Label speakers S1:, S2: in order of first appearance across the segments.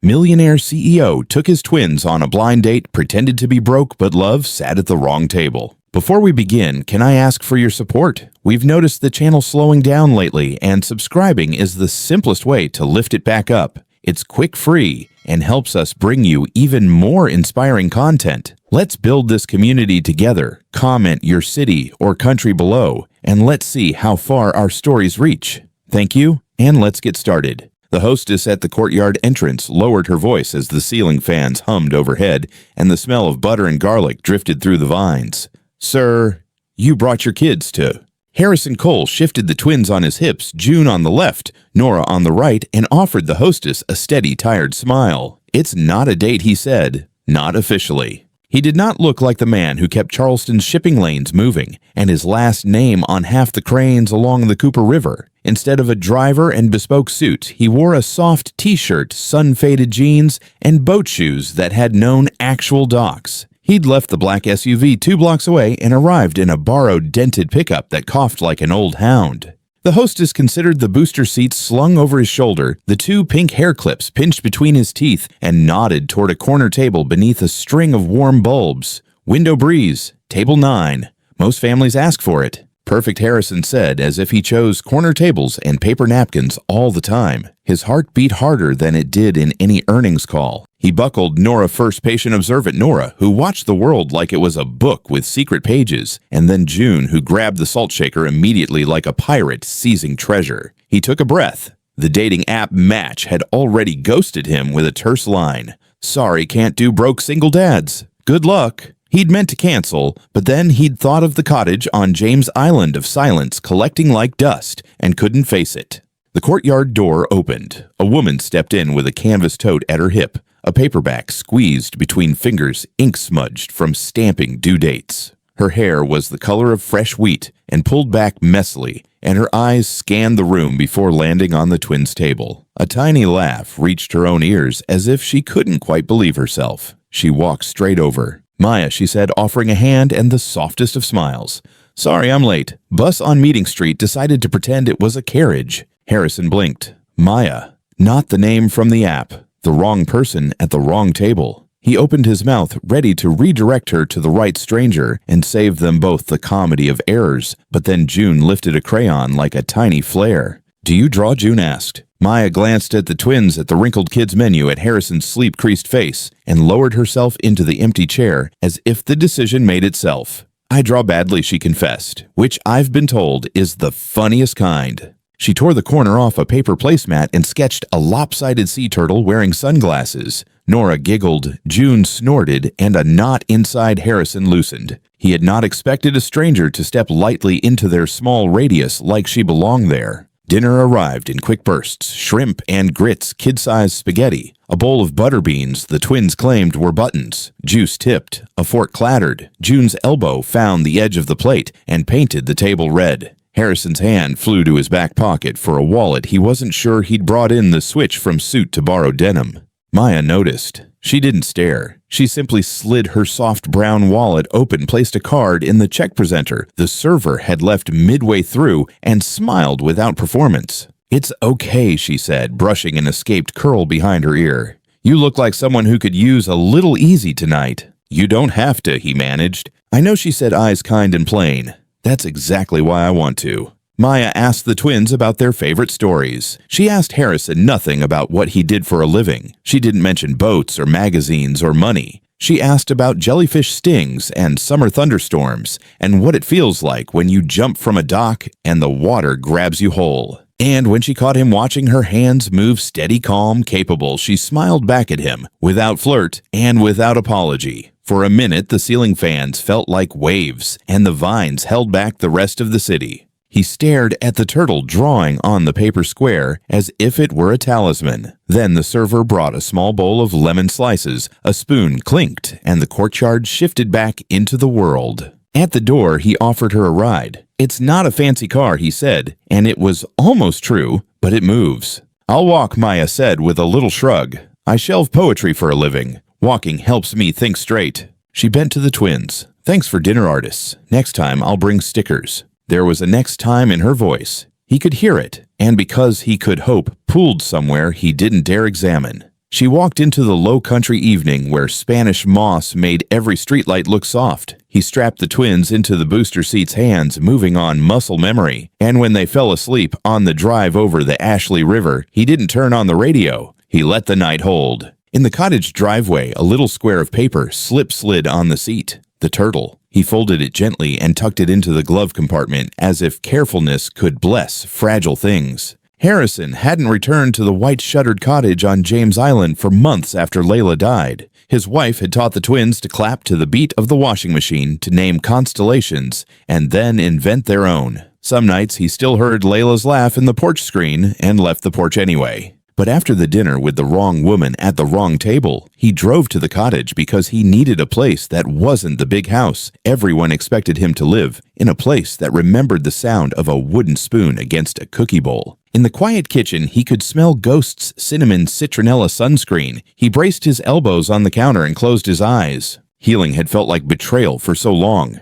S1: Millionaire CEO took his twins on a blind date, pretended to be broke, but love sat at the wrong table. Before we begin, can I ask for your support? We've noticed the channel slowing down lately, and subscribing is the simplest way to lift it back up. It's quick, free, and helps us bring you even more inspiring content. Let's build this community together. Comment your city or country below, and let's see how far our stories reach. Thank you, and let's get started. The hostess at the courtyard entrance lowered her voice as the ceiling fans hummed overhead, and the smell of butter and garlic drifted through the vines. "Sir, you brought your kids to..." Harrison Cole shifted the twins on his hips, June on the left, Nora on the right, and offered the hostess a steady, tired smile. "It's not a date," he said. "Not officially." He did not look like the man who kept Charleston's shipping lanes moving, and his last name on half the cranes along the Cooper River. Instead of a driver and bespoke suit, he wore a soft t-shirt, sun-faded jeans, and boat shoes that had known actual docks. He'd left the black SUV 2 blocks away and arrived in a borrowed, dented pickup that coughed like an old hound. The hostess considered the booster seat slung over his shoulder, the 2 pink hair clips pinched between his teeth, and nodded toward a corner table beneath a string of warm bulbs. "Window breeze, table 9. Most families ask for it." "Perfect," Harrison said, as if he chose corner tables and paper napkins all the time. His heart beat harder than it did in any earnings call. He buckled Nora first, patient observant Nora, who watched the world like it was a book with secret pages, and then June, who grabbed the salt shaker immediately like a pirate seizing treasure. He took a breath. The dating app Match had already ghosted him with a terse line. "Sorry, can't do broke single dads. Good luck." He'd meant to cancel, but then he'd thought of the cottage on James Island of silence collecting like dust and couldn't face it. The courtyard door opened. A woman stepped in with a canvas tote at her hip, a paperback squeezed between fingers, ink smudged from stamping due dates. Her hair was the color of fresh wheat and pulled back messily, and her eyes scanned the room before landing on the twins' table. A tiny laugh reached her own ears as if she couldn't quite believe herself. She walked straight over. "Maya," she said, offering a hand and the softest of smiles. "Sorry, I'm late. Bus on Meeting Street decided to pretend it was a carriage." Harrison blinked. Maya, not the name from the app. The wrong person at the wrong table. He opened his mouth, ready to redirect her to the right stranger and save them both the comedy of errors, but then June lifted a crayon like a tiny flare. "Do you draw?" June asked. Maya glanced at the twins at the wrinkled kids menu at Harrison's sleep-creased face and lowered herself into the empty chair as if the decision made itself. "I draw badly," she confessed, "which I've been told is the funniest kind." She tore the corner off a paper placemat and sketched a lopsided sea turtle wearing sunglasses. Nora giggled, June snorted, and a knot inside Harrison loosened. He had not expected a stranger to step lightly into their small radius like she belonged there. Dinner arrived in quick bursts, shrimp and grits, kid-sized spaghetti, a bowl of butter beans the twins claimed were buttons. Juice tipped, a fork clattered, June's elbow found the edge of the plate and painted the table red. Harrison's hand flew to his back pocket for a wallet he wasn't sure he'd brought in the switch from suit to borrowed denim. Maya noticed. She didn't stare. She simply slid her soft brown wallet open, placed a card in the check presenter the server had left midway through, and smiled without performance. "It's okay," she said, brushing an escaped curl behind her ear. "You look like someone who could use a little easy tonight." "You don't have to," he managed. "I know," she said, eyes kind and plain. "That's exactly why I want to." Maya asked the twins about their favorite stories. She asked Harrison nothing about what he did for a living. She didn't mention boats or magazines or money. She asked about jellyfish stings and summer thunderstorms and what it feels like when you jump from a dock and the water grabs you whole. And when she caught him watching her hands move steady, calm, capable, she smiled back at him, without flirt and without apology. For a minute, the ceiling fans felt like waves, and the vines held back the rest of the city. He stared at the turtle drawing on the paper square as if it were a talisman. Then the server brought a small bowl of lemon slices, a spoon clinked, and the courtyard shifted back into the world. At the door, he offered her a ride. "It's not a fancy car," he said, and it was almost true, but it moves. "I'll walk," Maya said with a little shrug. "I shelve poetry for a living. Walking helps me think straight." She bent to the twins. "Thanks for dinner, artists. Next time I'll bring stickers." There was a next time in her voice. He could hear it, and because he could hope, pooled somewhere he didn't dare examine. She walked into the low-country evening where Spanish moss made every streetlight look soft. He strapped the twins into the booster seat's hands, moving on muscle memory. And when they fell asleep on the drive over the Ashley River, he didn't turn on the radio. He let the night hold. In the cottage driveway, a little square of paper slid on the seat. The turtle. He folded it gently and tucked it into the glove compartment as if carefulness could bless fragile things. Harrison hadn't returned to the white-shuttered cottage on James Island for months after Layla died. His wife had taught the twins to clap to the beat of the washing machine, to name constellations, and then invent their own. Some nights he still heard Layla's laugh in the porch screen and left the porch anyway. But after the dinner with the wrong woman at the wrong table, he drove to the cottage because he needed a place that wasn't the big house everyone expected him to live, in a place that remembered the sound of a wooden spoon against a cookie bowl. In the quiet kitchen, he could smell Ghost's cinnamon citronella sunscreen. He braced his elbows on the counter and closed his eyes. Healing had felt like betrayal for so long.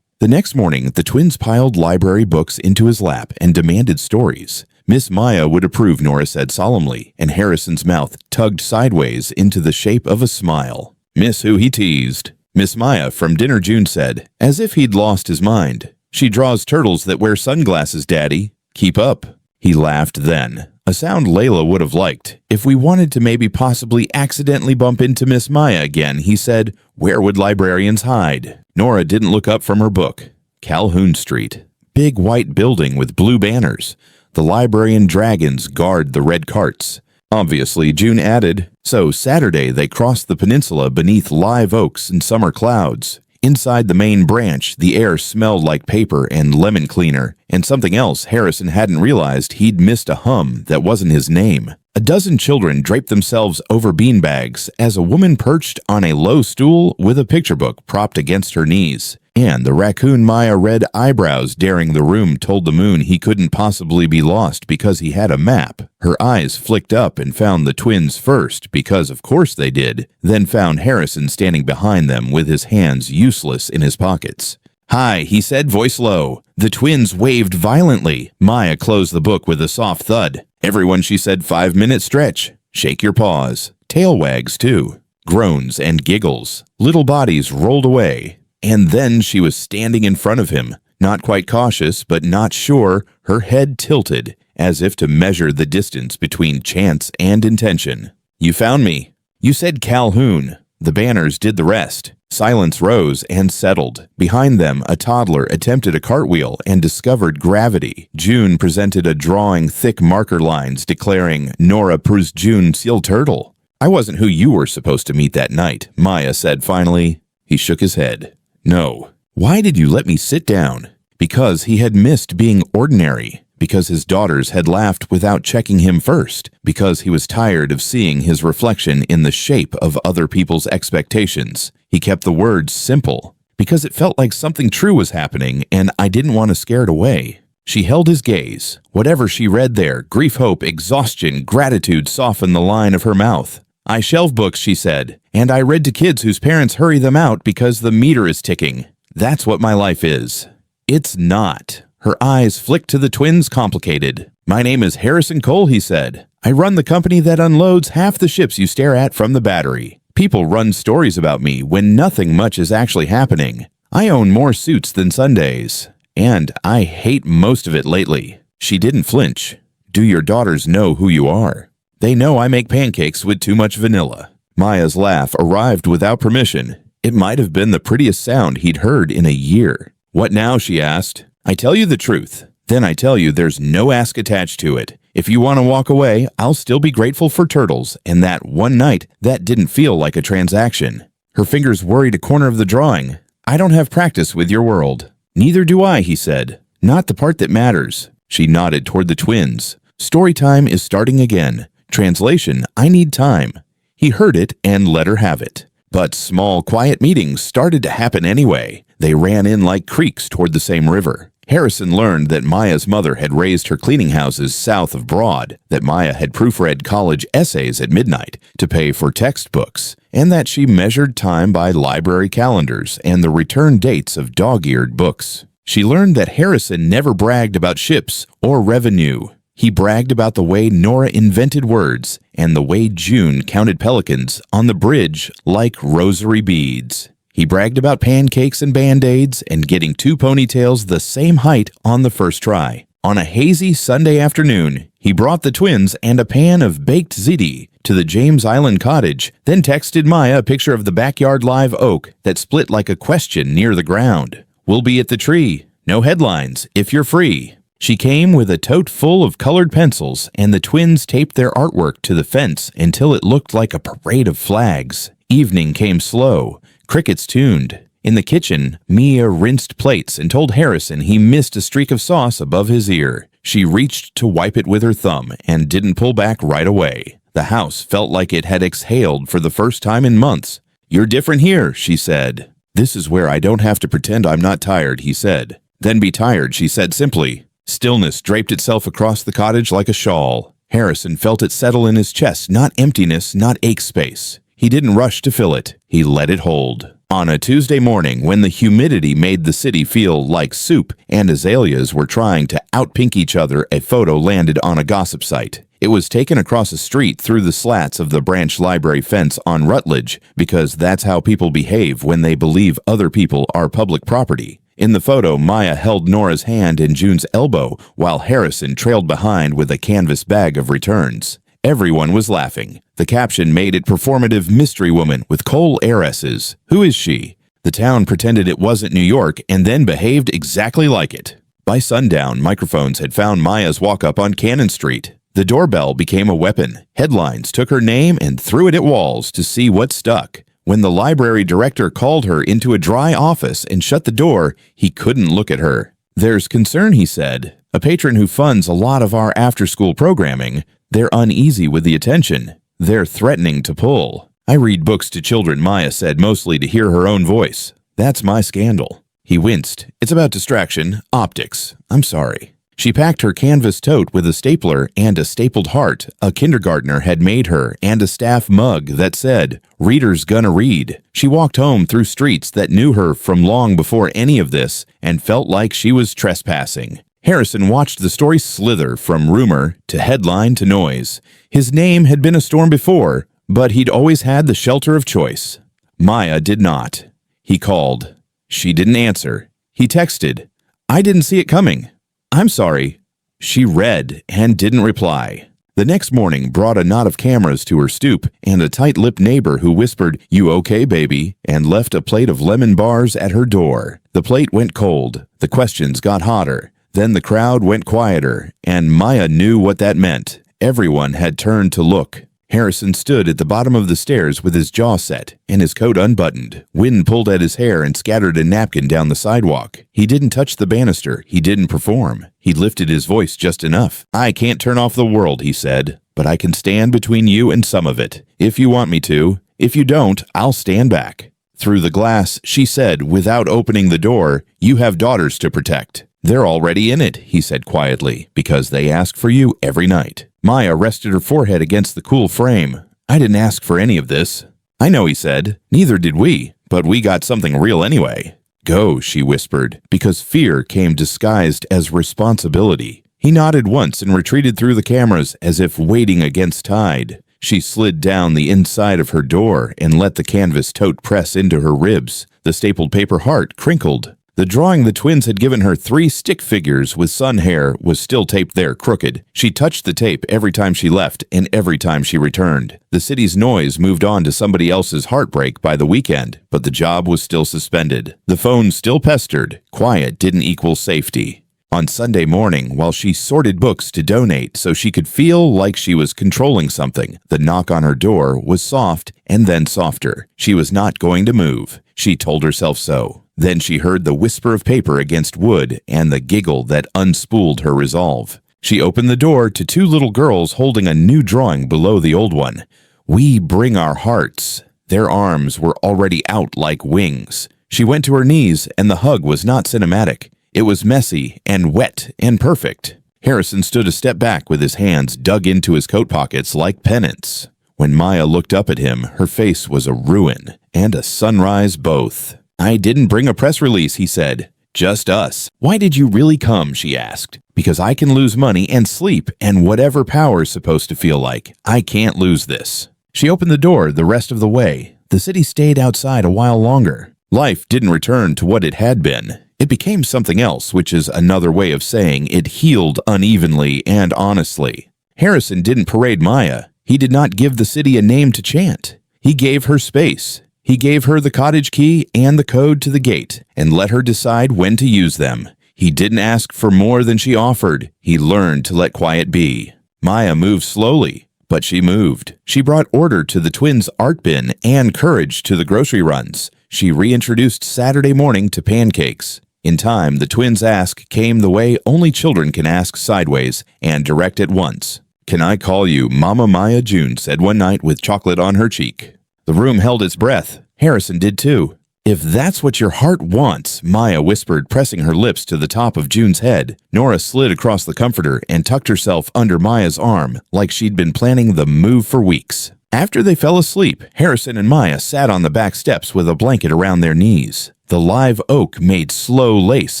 S1: The next morning, the twins piled library books into his lap and demanded stories. Miss Maya would approve, Nora said solemnly, and Harrison's mouth tugged sideways into the shape of a smile. Miss who, he teased. Miss Maya from dinner, June said, as if he'd lost his mind. She draws turtles that wear sunglasses, Daddy. Keep up. He laughed then, a sound Layla would have liked. If we wanted to maybe possibly accidentally bump into Miss Maya again, he said, where would librarians hide? Nora didn't look up from her book. Calhoun Street. Big white building with blue banners. The librarian dragons guard the red carts. Obviously, June added, so Saturday they crossed the peninsula beneath live oaks and summer clouds. Inside the main branch, the air smelled like paper and lemon cleaner, and something else Harrison hadn't realized he'd missed a hum that wasn't his name. A dozen children draped themselves over beanbags as a woman perched on a low stool with a picture book propped against her knees. And the raccoon Maya red eyebrows daring the room told the moon he couldn't possibly be lost because he had a map. Her eyes flicked up and found the twins first, because of course they did, then found Harrison standing behind them with his hands useless in his pockets. Hi, he said, voice low. The twins waved violently. Maya closed the book with a soft thud. Everyone, she said, 5-minute stretch. Shake your paws. Tail wags, too. Groans and giggles. Little bodies rolled away. And then she was standing in front of him, not quite cautious, but not sure, her head tilted, as if to measure the distance between chance and intention. You found me. You said Calhoun. The banners did the rest. Silence rose and settled. Behind them, a toddler attempted a cartwheel and discovered gravity. June presented a drawing thick marker lines declaring, Nora Prus June Seal Turtle. I wasn't who you were supposed to meet that night, Maya said finally. He shook his head. No. Why did you let me sit down? Because he had missed being ordinary. Because his daughters had laughed without checking him first. Because he was tired of seeing his reflection in the shape of other people's expectations. He kept the words simple. Because it felt like something true was happening, and I didn't want to scare it away. She held his gaze. Whatever she read there, grief, hope, exhaustion, gratitude softened the line of her mouth. I shelve books, she said, and I read to kids whose parents hurry them out because the meter is ticking. That's what my life is. It's not. Her eyes flicked to the twins, complicated. My name is Harrison Cole, he said. I run the company that unloads half the ships you stare at from the battery. People run stories about me when nothing much is actually happening. I own more suits than Sundays. And I hate most of it lately. She didn't flinch. Do your daughters know who you are? They know I make pancakes with too much vanilla. Maya's laugh arrived without permission. It might have been the prettiest sound he'd heard in a year. What now, she asked. I tell you the truth. Then I tell you there's no ask attached to it. If you want to walk away, I'll still be grateful for turtles, and that one night, that didn't feel like a transaction. Her fingers worried a corner of the drawing. I don't have practice with your world. Neither do I, he said. Not the part that matters. She nodded toward the twins. Story time is starting again. Translation, I need time. He heard it and let her have it. But small, quiet meetings started to happen anyway. They ran in like creeks toward the same river. Harrison learned that Maya's mother had raised her cleaning houses south of Broad, that Maya had proofread college essays at midnight to pay for textbooks, and that she measured time by library calendars and the return dates of dog-eared books. She learned that Harrison never bragged about ships or revenue. He bragged about the way Nora invented words and the way June counted pelicans on the bridge like rosary beads. He bragged about pancakes and Band-Aids and getting 2 ponytails the same height on the first try. On a hazy Sunday afternoon, he brought the twins and a pan of baked ziti to the James Island cottage, then texted Maya a picture of the backyard live oak that split like a question near the ground. "We'll be at the tree. No headlines, if you're free." She came with a tote full of colored pencils, and the twins taped their artwork to the fence until it looked like a parade of flags. Evening came slow. Crickets tuned. In the kitchen, Mia rinsed plates and told Harrison he missed a streak of sauce above his ear. She reached to wipe it with her thumb and didn't pull back right away. The house felt like it had exhaled for the first time in months. "You're different here," she said. "This is where I don't have to pretend I'm not tired," he said. "Then be tired," she said simply. Stillness draped itself across the cottage like a shawl. Harrison felt it settle in his chest, not emptiness, not ache space. He didn't rush to fill it. He let it hold. On a Tuesday morning, when the humidity made the city feel like soup and azaleas were trying to outpink each other, a photo landed on a gossip site. It was taken across a street through the slats of the branch library fence on Rutledge, because that's how people behave when they believe other people are public property. In the photo, Maya held Nora's hand in June's elbow, while Harrison trailed behind with a canvas bag of returns. Everyone was laughing. The caption made it performative mystery woman with coal heiresses. Who is she? The town pretended it wasn't New York and then behaved exactly like it. By sundown, microphones had found Maya's walk-up on Cannon Street. The doorbell became a weapon. Headlines took her name and threw it at walls to see what stuck. When the library director called her into a dry office and shut the door, he couldn't look at her. "There's concern," he said. "A patron who funds a lot of our after-school programming. They're uneasy with the attention. They're threatening to pull." "I read books to children," Maya said, mostly to hear her own voice. "That's my scandal." He winced. "It's about distraction, optics. I'm sorry." She packed her canvas tote with a stapler and a stapled heart a kindergartner had made her and a staff mug that said, "Readers gonna read." She walked home through streets that knew her from long before any of this and felt like she was trespassing. Harrison watched the story slither from rumor to headline to noise. His name had been a storm before, but he'd always had the shelter of choice. Maya did not. He called. She didn't answer. He texted, "I didn't see it coming. I'm sorry." She read and didn't reply. The next morning brought a knot of cameras to her stoop and a tight-lipped neighbor who whispered, "You okay, baby?" and left a plate of lemon bars at her door. The plate went cold. The questions got hotter. Then the crowd went quieter, and Maya knew what that meant. Everyone had turned to look. Harrison stood at the bottom of the stairs with his jaw set and his coat unbuttoned. Wind pulled at his hair and scattered a napkin down the sidewalk. He didn't touch the banister. He didn't perform. He lifted his voice just enough. "I can't turn off the world," he said, "but I can stand between you and some of it. If you want me to. If you don't, I'll stand back." Through the glass, she said, without opening the door, "You have daughters to protect." "They're already in it," he said quietly, "because they ask for you every night." Maya rested her forehead against the cool frame. "I didn't ask for any of this." "I know," he said. "Neither did we, but we got something real anyway." "Go," she whispered, because fear came disguised as responsibility. He nodded once and retreated through the cameras as if wading against tide. She slid down the inside of her door and let the canvas tote press into her ribs. The stapled paper heart crinkled. The drawing the twins had given her 3 stick figures with sun hair was still taped there crooked. She touched the tape every time she left and every time she returned. The city's noise moved on to somebody else's heartbreak by the weekend, but the job was still suspended. The phone still pestered. Quiet didn't equal safety. On Sunday morning, while she sorted books to donate so she could feel like she was controlling something, the knock on her door was soft and then softer. She was not going to move. She told herself so. Then she heard the whisper of paper against wood and the giggle that unspooled her resolve. She opened the door to 2 little girls holding a new drawing below the old one. "We bring our hearts." Their arms were already out like wings. She went to her knees, and the hug was not cinematic. It was messy and wet and perfect. Harrison stood a step back with his hands dug into his coat pockets like pennants. When Maya looked up at him, her face was a ruin and a sunrise both. "I didn't bring a press release," he said. "Just us." "Why did you really come?" she asked. Because I can lose money and sleep and whatever power is supposed to feel like. I can't lose this. She opened the door the rest of the way. The city stayed outside a while longer. Life didn't return to what it had been. It became something else, which is another way of saying it healed unevenly and honestly. Harrison didn't parade Maya. He did not give the city a name to chant. He gave her space. He gave her the cottage key and the code to the gate and let her decide when to use them. He didn't ask for more than she offered. He learned to let quiet be. Maya moved slowly, but she moved. She brought order to the twins' art bin and courage to the grocery runs. She reintroduced Saturday morning to pancakes. In time, the twins' ask came the way only children can ask sideways and direct at once. "Can I call you Mama Maya?" June said one night with chocolate on her cheek. The room held its breath. Harrison did too. "If that's what your heart wants," Maya whispered, pressing her lips to the top of June's head. Nora slid across the comforter and tucked herself under Maya's arm like she'd been planning the move for weeks. After they fell asleep, Harrison and Maya sat on the back steps with a blanket around their knees. The live oak made slow lace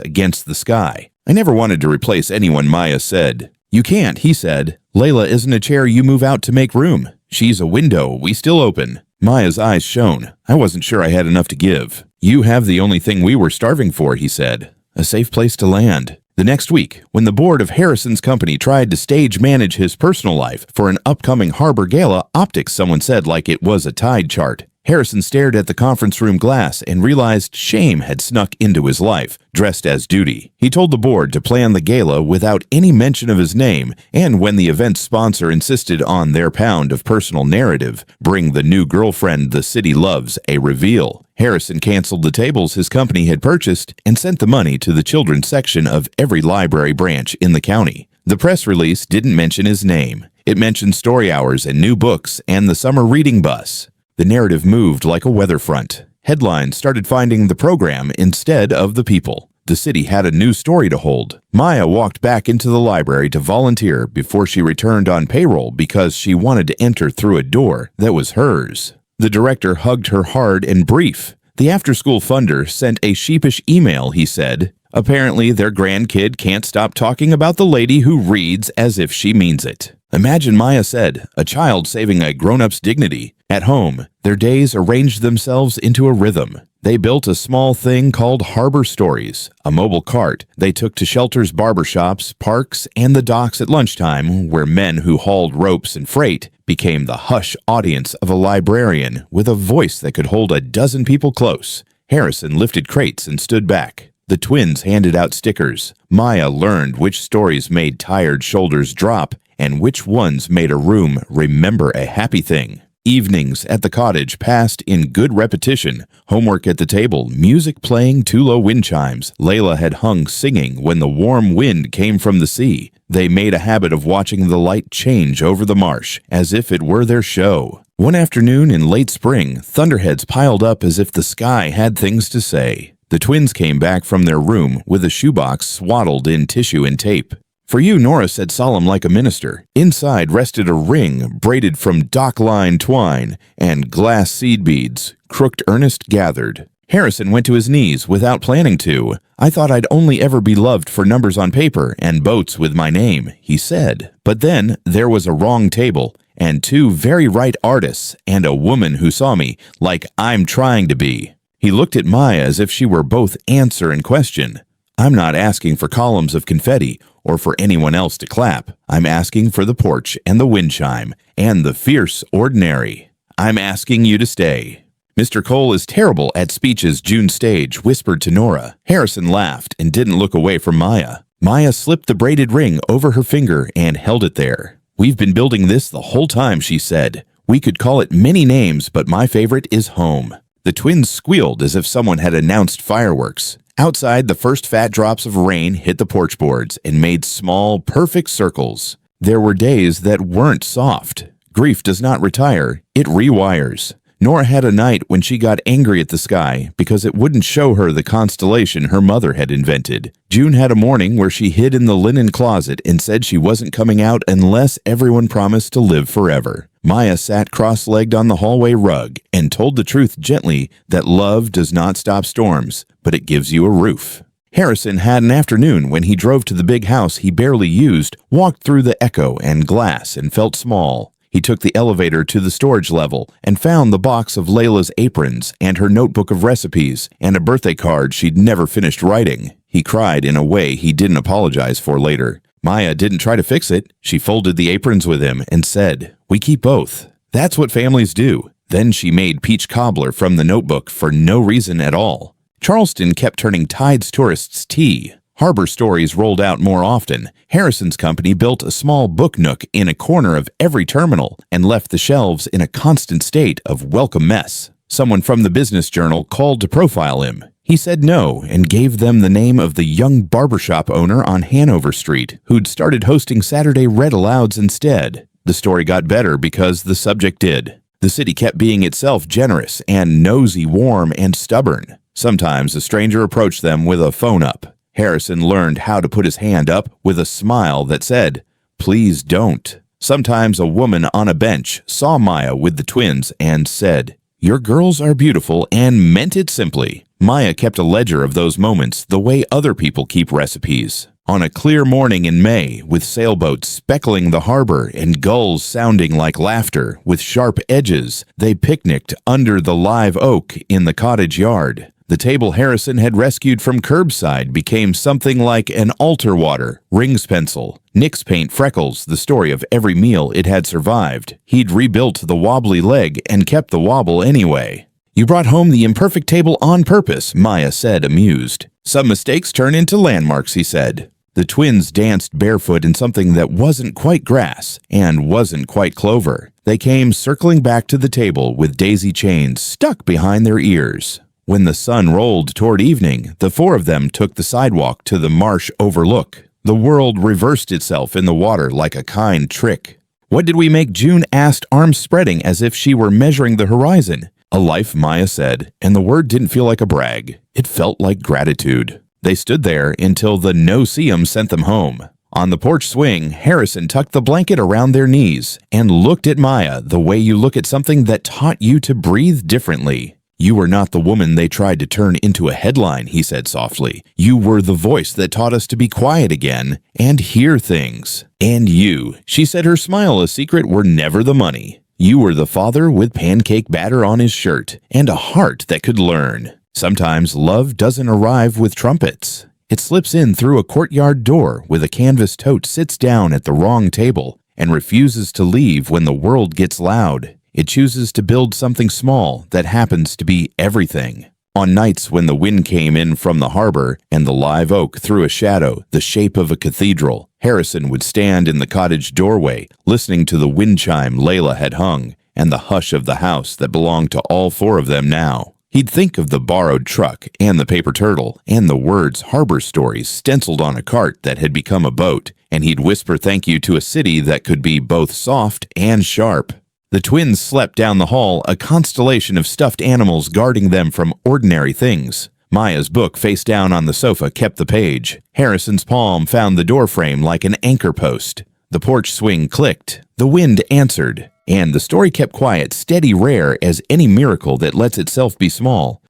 S1: against the sky. "I never wanted to replace anyone," Maya said. "You can't," he said. "Layla isn't a chair you move out to make room. She's a window we still open." Maya's eyes shone. "I wasn't sure I had enough to give." "You have the only thing we were starving for," he said. "A safe place to land." The next week, when the board of Harrison's company tried to stage manage his personal life for an upcoming Harbor Gala, optics, someone said, like it was a tide chart. Harrison stared at the conference room glass and realized shame had snuck into his life, dressed as duty. He told the board to plan the gala without any mention of his name, and when the event's sponsor insisted on their pound of personal narrative, bring the new girlfriend the city loves a reveal. Harrison canceled the tables his company had purchased and sent the money to the children's section of every library branch in the county. The press release didn't mention his name. It mentioned story hours and new books and the summer reading bus. The narrative moved like a weather front. Headlines started finding the program instead of the people. The city had a new story to hold. Maya walked back into the library to volunteer before she returned on payroll because she wanted to enter through a door that was hers. The director hugged her hard and brief. The after-school funder sent a sheepish email, he said. Apparently, their grandkid can't stop talking about the lady who reads as if she means it. Imagine, Maya said, a child saving a grown-up's dignity. At home, their days arranged themselves into a rhythm. They built a small thing called Harbor Stories, a mobile cart they took to shelters, barbershops, parks, and the docks at lunchtime, where men who hauled ropes and freight became the hush audience of a librarian with a voice that could hold a dozen people close. Harrison lifted crates and stood back. The twins handed out stickers. Maya learned which stories made tired shoulders drop and which ones made a room remember a happy thing. Evenings at the cottage passed in good repetition. Homework at the table, music playing too low wind chimes. Layla had hung singing when the warm wind came from the sea. They made a habit of watching the light change over the marsh, as if it were their show. One afternoon in late spring, thunderheads piled up as if the sky had things to say. The twins came back from their room with a shoebox swaddled in tissue and tape. "For you," Nora said, solemn like a minister. Inside rested a ring braided from dock-line twine and glass seed beads, crooked Ernest gathered. Harrison went to his knees without planning to. "I thought I'd only ever be loved for numbers on paper and boats with my name," he said. But then there was a wrong table and two very right artists and a woman who saw me like I'm trying to be. He looked at Maya as if she were both answer and question. "I'm not asking for columns of confetti or for anyone else to clap. I'm asking for the porch and the wind chime and the fierce ordinary. I'm asking you to stay." "Mr. Cole is terrible at speeches," June Stage whispered to Nora. Harrison laughed and didn't look away from Maya. Maya slipped the braided ring over her finger and held it there. "We've been building this the whole time," she said. "We could call it many names, but my favorite is home." The twins squealed as if someone had announced fireworks. Outside, the first fat drops of rain hit the porch boards and made small, perfect circles. There were days that weren't soft. Grief does not retire, it rewires. Nora had a night when she got angry at the sky because it wouldn't show her the constellation her mother had invented. June had a morning where she hid in the linen closet and said she wasn't coming out unless everyone promised to live forever. Maya sat cross-legged on the hallway rug and told the truth gently that love does not stop storms, but it gives you a roof. Harrison had an afternoon when he drove to the big house he barely used, walked through the echo and glass, and felt small. He took the elevator to the storage level and found the box of Layla's aprons and her notebook of recipes and a birthday card she'd never finished writing. He cried in a way he didn't apologize for later. Maya didn't try to fix it. She folded the aprons with him and said, "We keep both. That's what families do." Then she made peach cobbler from the notebook for no reason at all. Charleston kept turning Tide's tourists' tea. Harbor stories rolled out more often. Harrison's company built a small book nook in a corner of every terminal and left the shelves in a constant state of welcome mess. Someone from the Business Journal called to profile him. He said no and gave them the name of the young barbershop owner on Hanover Street who'd started hosting Saturday read-alouds instead. The story got better because the subject did. The city kept being itself generous and nosy, warm, and stubborn. Sometimes a stranger approached them with a phone up. Harrison learned how to put his hand up with a smile that said, "Please don't." Sometimes a woman on a bench saw Maya with the twins and said, "Your girls are beautiful," and meant it simply. Maya kept a ledger of those moments the way other people keep recipes. On a clear morning in May, with sailboats speckling the harbor and gulls sounding like laughter with sharp edges, they picnicked under the live oak in the cottage yard. The table Harrison had rescued from curbside became something like an altar water, Rings pencil, Nick's paint freckles, the story of every meal it had survived. He'd rebuilt the wobbly leg and kept the wobble anyway. "You brought home the imperfect table on purpose," Maya said, amused. "Some mistakes turn into landmarks," he said. The twins danced barefoot in something that wasn't quite grass and wasn't quite clover. They came circling back to the table with daisy chains stuck behind their ears. When the sun rolled toward evening, the four of them took the sidewalk to the marsh overlook. The world reversed itself in the water like a kind trick. "What did we make?" June asked, arms spreading as if she were measuring the horizon. "A life," Maya said, and the word didn't feel like a brag. It felt like gratitude. They stood there until the no-see-em sent them home. On the porch swing, Harrison tucked the blanket around their knees and looked at Maya the way you look at something that taught you to breathe differently. "You were not the woman they tried to turn into a headline," he said softly. "You were the voice that taught us to be quiet again and hear things. And you," she said, her smile a secret, "were never the money. You were the father with pancake batter on his shirt and a heart that could learn. Sometimes love doesn't arrive with trumpets. It slips in through a courtyard door with a canvas tote, sits down at the wrong table, and refuses to leave when the world gets loud. It chooses to build something small that happens to be everything." On nights when the wind came in from the harbor and the live oak threw a shadow the shape of a cathedral, Harrison would stand in the cottage doorway, listening to the wind chime Layla had hung and the hush of the house that belonged to all four of them now. He'd think of the borrowed truck and the paper turtle and the words harbor stories stenciled on a cart that had become a boat, and he'd whisper thank you to a city that could be both soft and sharp. The twins slept down the hall, a constellation of stuffed animals guarding them from ordinary things. Maya's book face down on the sofa kept the page. Harrison's palm found the doorframe like an anchor post. The porch swing clicked. The wind answered. And the story kept quiet, steady, rare as any miracle that lets itself be small.